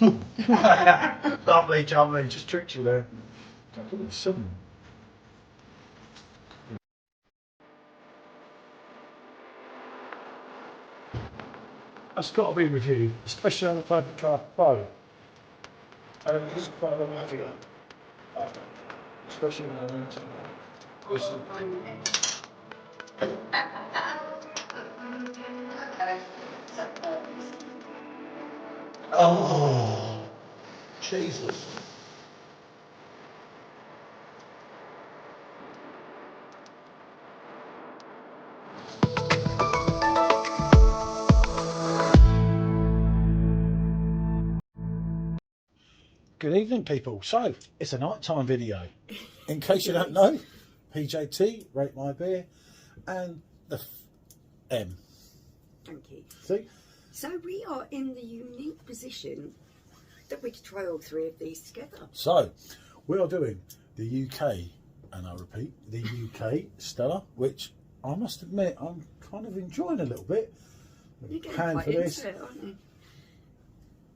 Lovely, jubbly, just tricked you there. Sudden. That's got to be reviewed, especially on the PerfectDraft Pro. This is quite a lot heavier. Especially when I went to oh, Jesus. Good evening, people. So, it's a nighttime video. In case you don't know, PJT, Rate My Beer, and the M. Thank you. See? So we are in the unique position that we could try all three of these together. So, we are doing the UK, and I repeat, the UK Stella, which I must admit I'm kind of enjoying a little bit. You're getting Hand quite for this. into it, aren't you?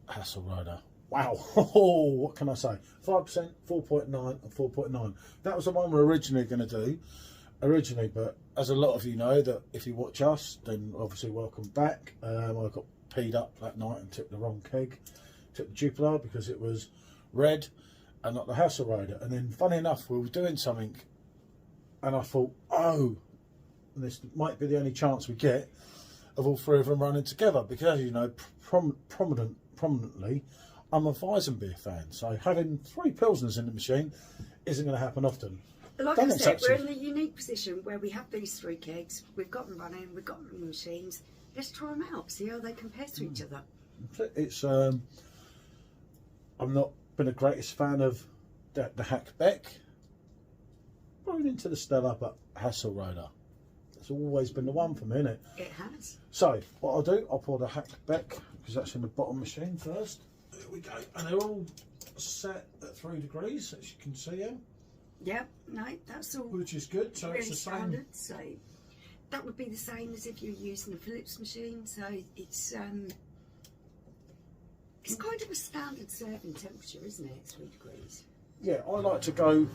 Hassleroder. Wow. Oh, what can I say? 5%, 4.9 and 4.9. That was the one we were originally going to do. But as a lot of you know, that if you watch us, then obviously welcome back. I got peed up that night and tipped the wrong keg. Tipped the Jupiler because it was red and not the Hassleroder. And then funny enough, we were doing something and I thought, oh, this might be the only chance we get of all three of them running together, because as you know, prominently, I'm a Weizenbier fan, so having three Pilsners in the machine isn't going to happen often. Like I said, we're in the unique position where we have these three kegs, we've got them running, we've got them in the machines. Let's try them out, see how they compare to each other. It's I'm not been the greatest fan of the Haake Beck. Probably into the Stella, but Hassleroder. It's always been the one for me, isn't it? It has. So what I'll do, I'll pour the Haake Beck, because that's in the bottom machine first. There we go, and they're all set at 3 degrees, as you can see here. Yep, no, that's all. Which is good. So really it's the standard. So that would be the same as if you're using a Phillips machine. So it's kind of a standard serving temperature, isn't it? 3 degrees. Yeah, I like to go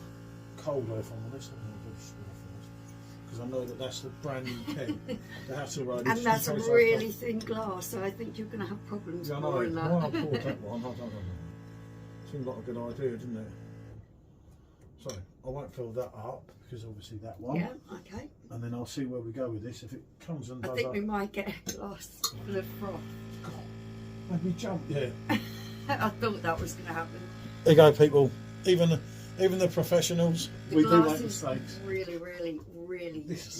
colder if I'm honest. Because I know that that's the brand new keg. The Hassleroder. And that's a really thin glass, so I think you're going to have problems pouring that. Well, I poured that one. I don't know. Seemed like a good idea, didn't it? So I won't fill that up because obviously that one. Yeah, okay. And then I'll see where we go with this. If it comes and does I think up. we might get a glass full of froth. God, made me jump. Yeah. I thought that was going to happen. There you go, people. Even the professionals, we do make mistakes. Really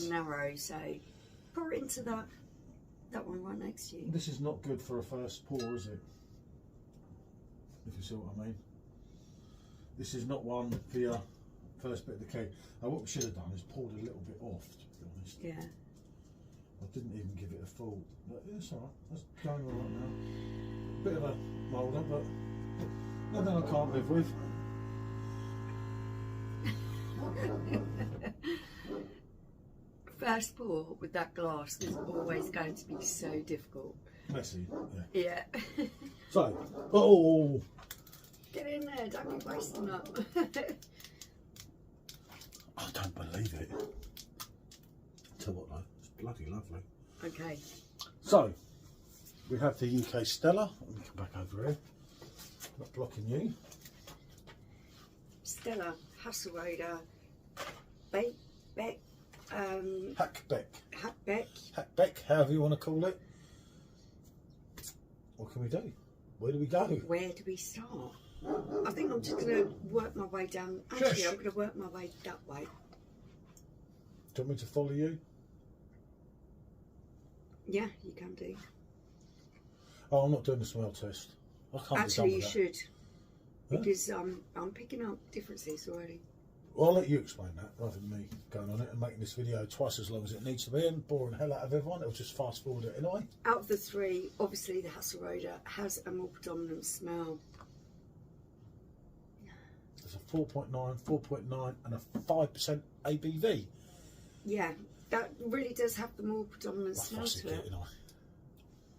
narrow, so pour it into that one right next to you. This is not good for a first pour, is it? If you see what I mean. This is not one for your first bit of the keg. Now what we should have done is poured a little bit off, to be honest. Yeah. I didn't even give it a full. But it's alright, that's going alright now. Bit of a moulder, but nothing I can't live with. First pour with that glass is always going to be so difficult. Messy, yeah. Yeah. So, oh! Get in there, don't be wasting up. I don't believe it. Tell what though, it's bloody lovely. Okay. So, we have the UK Stella. Let me come back over here. Not blocking you. Stella, Hassleroder, Haake Beck. Haake Beck. Haake Beck. Haake Beck, however you want to call it. What can we do? Where do we go? Where do we start? I think I'm just going to work my way down. Actually, I'm going to work my way that way. Do you want me to follow you? Yeah, you can do. Oh, I'm not doing the smell test. I can't Actually, be you done with should. Because I'm picking up differences already. Well, I'll let you explain that rather than me going on it and making this video twice as long as it needs to be and boring the hell out of everyone. It'll just fast forward it anyway. Out of the three, obviously the Hassleroder has a more predominant smell. There's a 4.9, 4.9 and a 5% ABV. Yeah, that really does have the more predominant smell to it.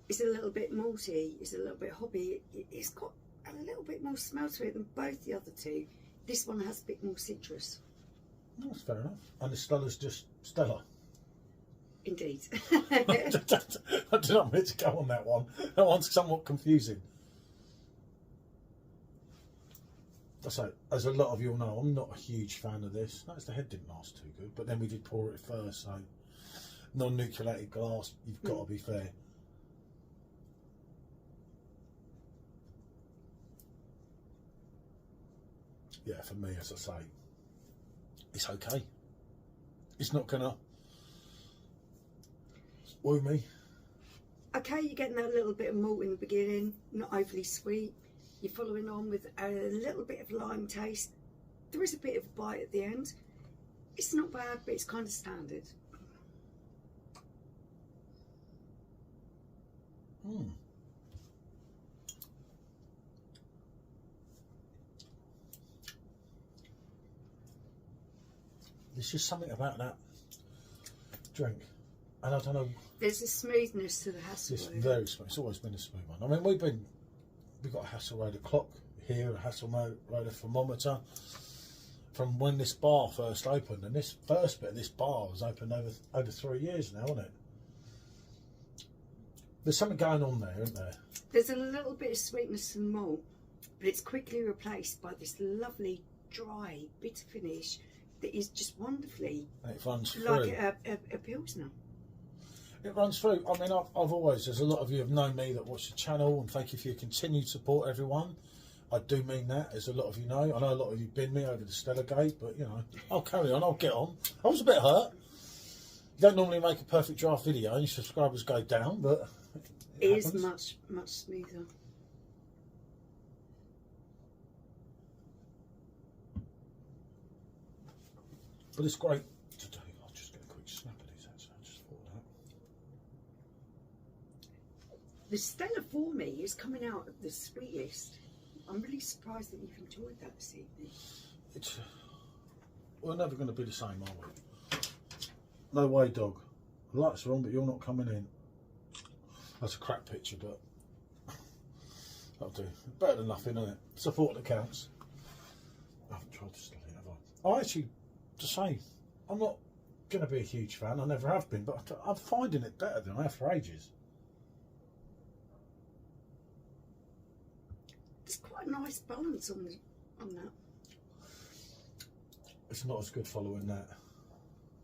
It's a little bit malty, it's a little bit hoppy. It's got a little bit more smell to it than both the other two. This one has a bit more citrus. That's fair enough. And the Stella's just Stella. Indeed. I did not mean to go on that one. That one's somewhat confusing. So, as a lot of you all know, I'm not a huge fan of this. Notice the head didn't last too good, but then we did pour it first, so non-nucleated glass, you've got to be fair. Yeah, for me, as I say, it's okay. It's not gonna woo me. Okay, you're getting that little bit of malt in the beginning, not overly sweet. You're following on with a little bit of lime taste. There is a bit of a bite at the end. It's not bad, but it's kind of standard. There's just something about that drink, and I don't know. There's a smoothness to the It's Hassleroder. very smooth. It's always been a smooth one. I mean, we've got a Hassleroder clock here, a Hassleroder thermometer from when this bar first opened, and this first bit of this bar was opened over 3 years now, isn't it? There's something going on there, isn't there? There's a little bit of sweetness and malt, but it's quickly replaced by this lovely, dry, bitter finish that is just wonderfully And it runs through. like a Pilsner. It runs through. I mean, I've always, there's a lot of you have known me that watch the channel, and thank you for your continued support, everyone. I do mean that, as a lot of you know. I know a lot of you binned me over the Stella Gate, but you know, I'll carry on, I'll get on. I was a bit hurt. You don't normally make a perfect draft video and your subscribers go down, but It is much, much smoother. But it's great to do. I'll just get a quick snap of these actually. I just thought that. The Stella for me is coming out at the sweetest. I'm really surprised that you've enjoyed that this evening. We're never going to be the same, are we? No way, dog. The lights are on, but you're not coming in. That's a crap picture, but that'll do. Better than nothing, isn't it? Support that counts. I haven't tried to study it, have I? I actually, to say, I'm not going to be a huge fan. I never have been, but I'm finding it better than I have for ages. There's quite a nice balance on that. It's not as good following that.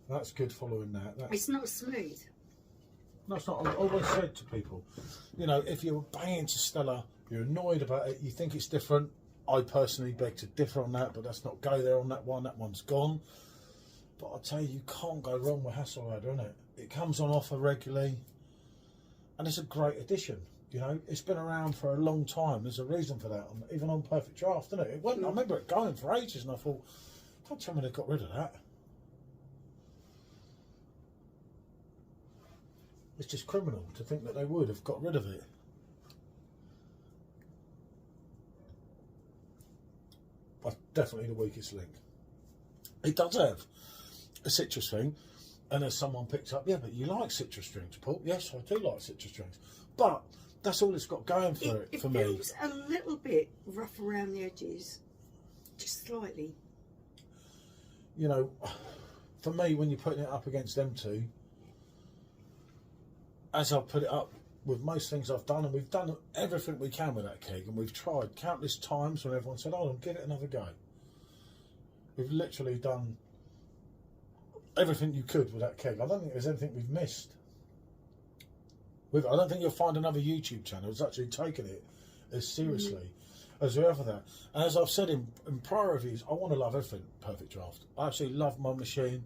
That's good following that. It's not smooth. No, it's not. I've always said to people, you know, if you're banging to Stella, you're annoyed about it, you think it's different. I personally beg to differ on that, but let's not go there on that one. That one's gone. But I tell you can't go wrong with Hassleroder, isn't it? It comes on offer regularly, and it's a great addition. You know, it's been around for a long time. There's a reason for that, even on Perfect Draft, isn't it? It wasn't. I remember it going for ages, and I thought, don't tell me they got rid of that. It's just criminal to think that they would have got rid of it. But definitely the weakest link. It does have a citrus thing, and as someone picked up, yeah, but you like citrus drinks, Paul. Yes, I do like citrus drinks, but that's all it's got going for it for me. It feels a little bit rough around the edges, just slightly. You know, for me, when you're putting it up against them two, as I've put it up with most things I've done, and we've done everything we can with that keg, and we've tried countless times when everyone said, hold on, give it another go. We've literally done everything you could with that keg. I don't think there's anything we've missed. I don't think you'll find another YouTube channel that's actually taken it as seriously as we have that. And as I've said in prior reviews, I want to love everything Perfect Draft. I absolutely love my machine.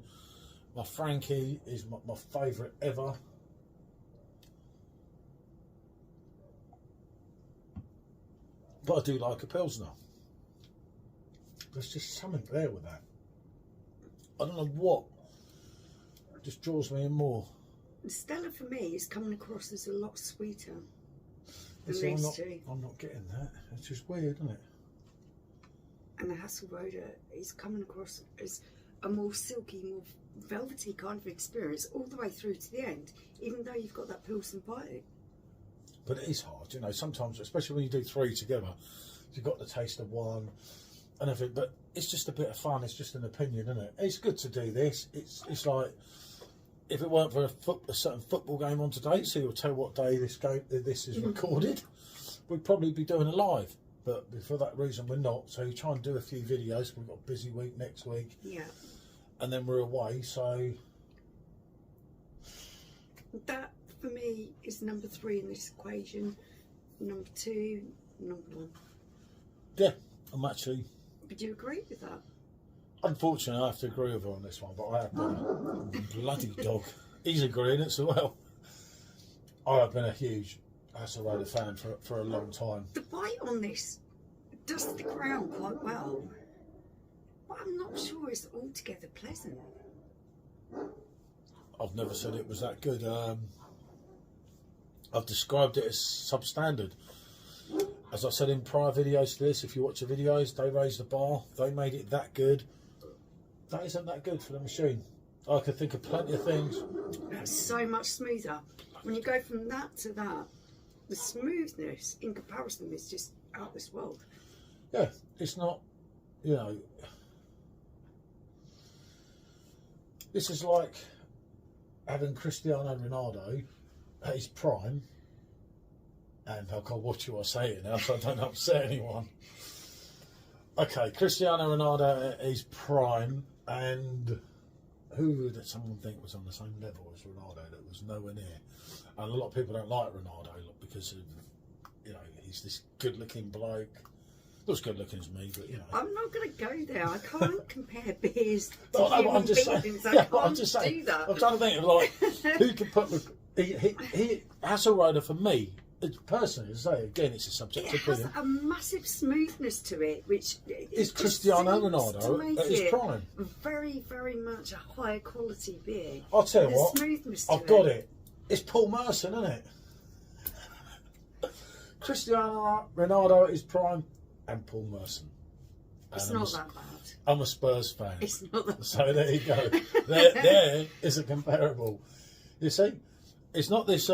My Frankie is my favourite ever. But I do like a Pilsner. There's just something there with that. I don't know what just draws me in more. Stella for me is coming across as a lot sweeter than See, these two. I'm not getting that. It's just weird, isn't it? And the Hassleroder is coming across as a more silky, more velvety kind of experience all the way through to the end, even though you've got that Pilsner bite. But it is hard, you know, sometimes, especially when you do three together, you've got the taste of one and everything. But it's just a bit of fun. It's just an opinion, isn't it? It's good to do this. It's like, if it weren't for a certain football game on today, so you'll tell what day this is recorded, we'd probably be doing a live. But for that reason, we're not. So you try and do a few videos. We've got a busy week next week. Yeah. And then we're away, so... That, for me, is number 3 in this equation. Number 2, number 1. Yeah, I'm actually... Would you agree with that? Unfortunately, I have to agree with her on this one, but I have been a bloody dog. He's agreeing it as well. I have been a huge Hassleroder fan for a long time. The bite on this does the crown quite well, but I'm not sure it's altogether pleasant. I've never said it was that good. I've described it as substandard. As I said in prior videos to this, if you watch the videos, they raised the bar. They made it that good. That isn't that good for the machine. I could think of plenty of things. That's so much smoother. When you go from that to that, the smoothness in comparison is just out of this world. Yeah, it's not, you know, this is like having Cristiano Ronaldo at his prime, and I can't watch you I say it now so I don't upset anyone. Okay, Cristiano Ronaldo at his prime, and who would someone think was on the same level as Ronaldo that was nowhere near? And a lot of people don't like Ronaldo because of, you know, he's this good-looking bloke. Not as good-looking as me, but you know. I'm not going to go there. I can't compare beers to No, human I'm just beings. saying. I Yeah, can't I'm just saying. do that. I'm trying to think of like who could put the Hassleroder for me. Personally, as I say again, it's a It subjective has opinion. a massive smoothness to it, which Is Cristiano seems to Ronaldo make at his it prime? very, very much a higher quality beer. I'll tell you The what. smoothness to I've got it. It's Paul Merson, isn't it? Cristiano Ronaldo at his prime, and Paul Merson. It's And not that bad. I'm a Spurs fan. It's not that So there you go. there is a comparable. You see, it's not this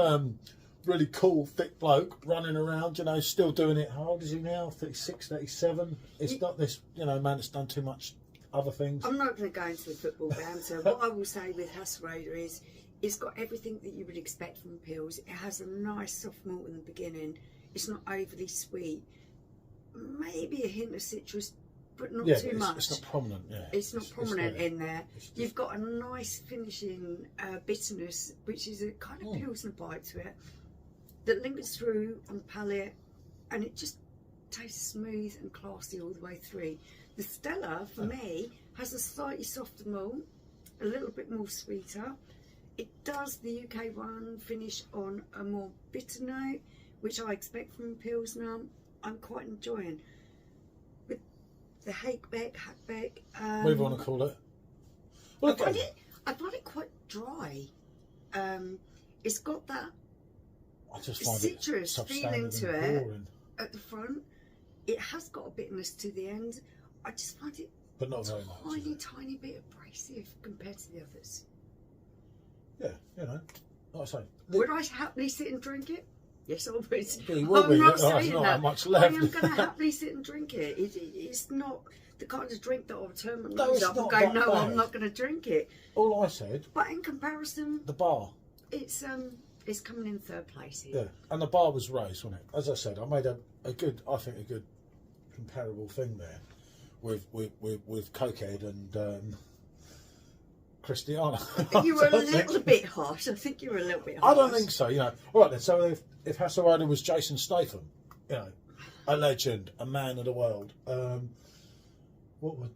really cool, thick bloke running around, you know, still doing it. How old is he now? 36, 37? It's not this, you know, man that's done too much other things. I'm not going to go into the football banter. What I will say with Hassleroder is it's got everything that you would expect from Pils. It has a nice soft malt in the beginning. It's not overly sweet. Maybe a hint of citrus, but not too much. It's not prominent, yeah. It's not prominent in there. Just, You've got a nice finishing bitterness, which is a kind of Pilsner bite to it, that lingers through on the palate, and it just tastes smooth and classy all the way through. The Stella, for me, has a slightly softer malt, a little bit more sweeter. It does the UK one finish on a more bitter note, which I expect from Pilsner. I'm quite enjoying. With the Haake Beck, whatever you want to call it. Well, I find it quite dry. It's got that I just find citrus it feeling substandard to and it boring. at the front. It has got a bitterness to the end. I just find it But not very much. tiny bit abrasive compared to the others. Yeah, you know, like I say. Would I happily sit and drink it? Yes, I would. You will I'm be. not There's saying not that. much I left. am going to happily sit and drink it. It's not the kind of drink that I'll turn my No, nose it's up and not go, that no, I'm bad. not going to drink it. All I said, But in comparison, the bar. it's coming in third place here. Yeah, and the bar was raised, wasn't it? As I said, I made a good comparable thing there with Cokehead and Cristiano. I think you were a little bit harsh. I think you were a little bit harsh. I don't think so. You know, all right then. So if Hassleroder was Jason Statham, you know, a legend, a man of the world, what would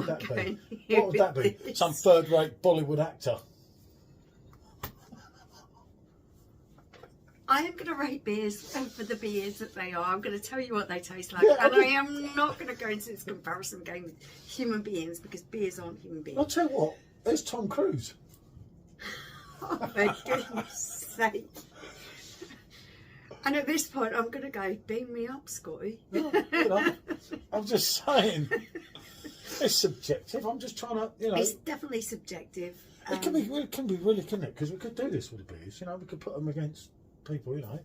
that be? What would that be? Some third-rate Bollywood actor. I am going to rate beers for the beers that they are. I'm going to tell you what they taste like. Yeah, and I am not going to go into this comparison game with human beings because beers aren't human beings. I'll tell you what. There's Tom Cruise. Oh my goodness sake. And at this point, I'm going to go, beam me up, Scotty. No, you know, I'm just saying. It's subjective. I'm just trying to, you know. It's definitely subjective. It can be really, couldn't it? Because we could do this with the beers. You know, we could put them against people, you know.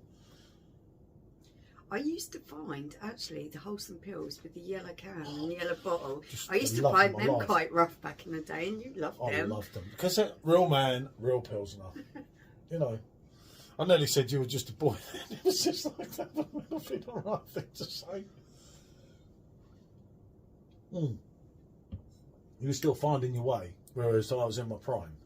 I used to find actually the wholesome pills with the yellow can and the yellow bottle. Just I used to love find them them alive. quite rough back in the day, and you loved I them. loved them because they're real man, real Pilsner. You know, I nearly said you were just a boy. It was just like that. Would have been the right thing to say. You were still finding your way, whereas I was in my prime.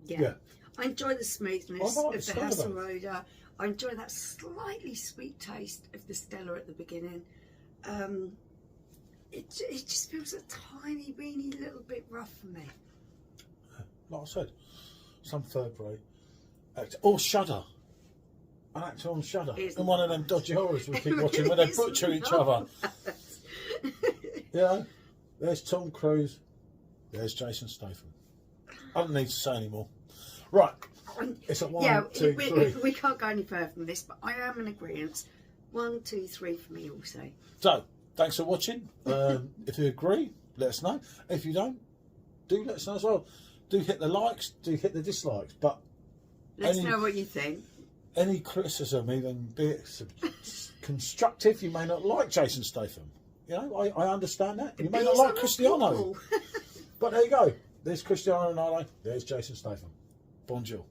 Yeah. I enjoy the smoothness I like of the the Stella, though. Hassleroder. I enjoy that slightly sweet taste of the Stella at the beginning. It just feels a tiny, weeny little bit rough for me. Like I said, some third rate actor. Or Shudder. An actor on Shudder. And one of them dodgy horrors we keep watching where they butcher each other. You know, there's Tom Cruise, there's Jason Statham. I don't need to say any more. Right, it's at 1, 2, 3. We can't go any further than this, but I am in agreement. 1, 2, 3 for me also. So, thanks for watching. If you agree, let us know. If you don't, do let us know as well. Do hit the likes, do hit the dislikes, but Let us know what you think. Any criticism, even be it constructive, you may not like Jason Statham. You know, I understand that. You may not like Cristiano. But there you go. There's Cristiano Ronaldo. There's Jason Statham. Bonjour.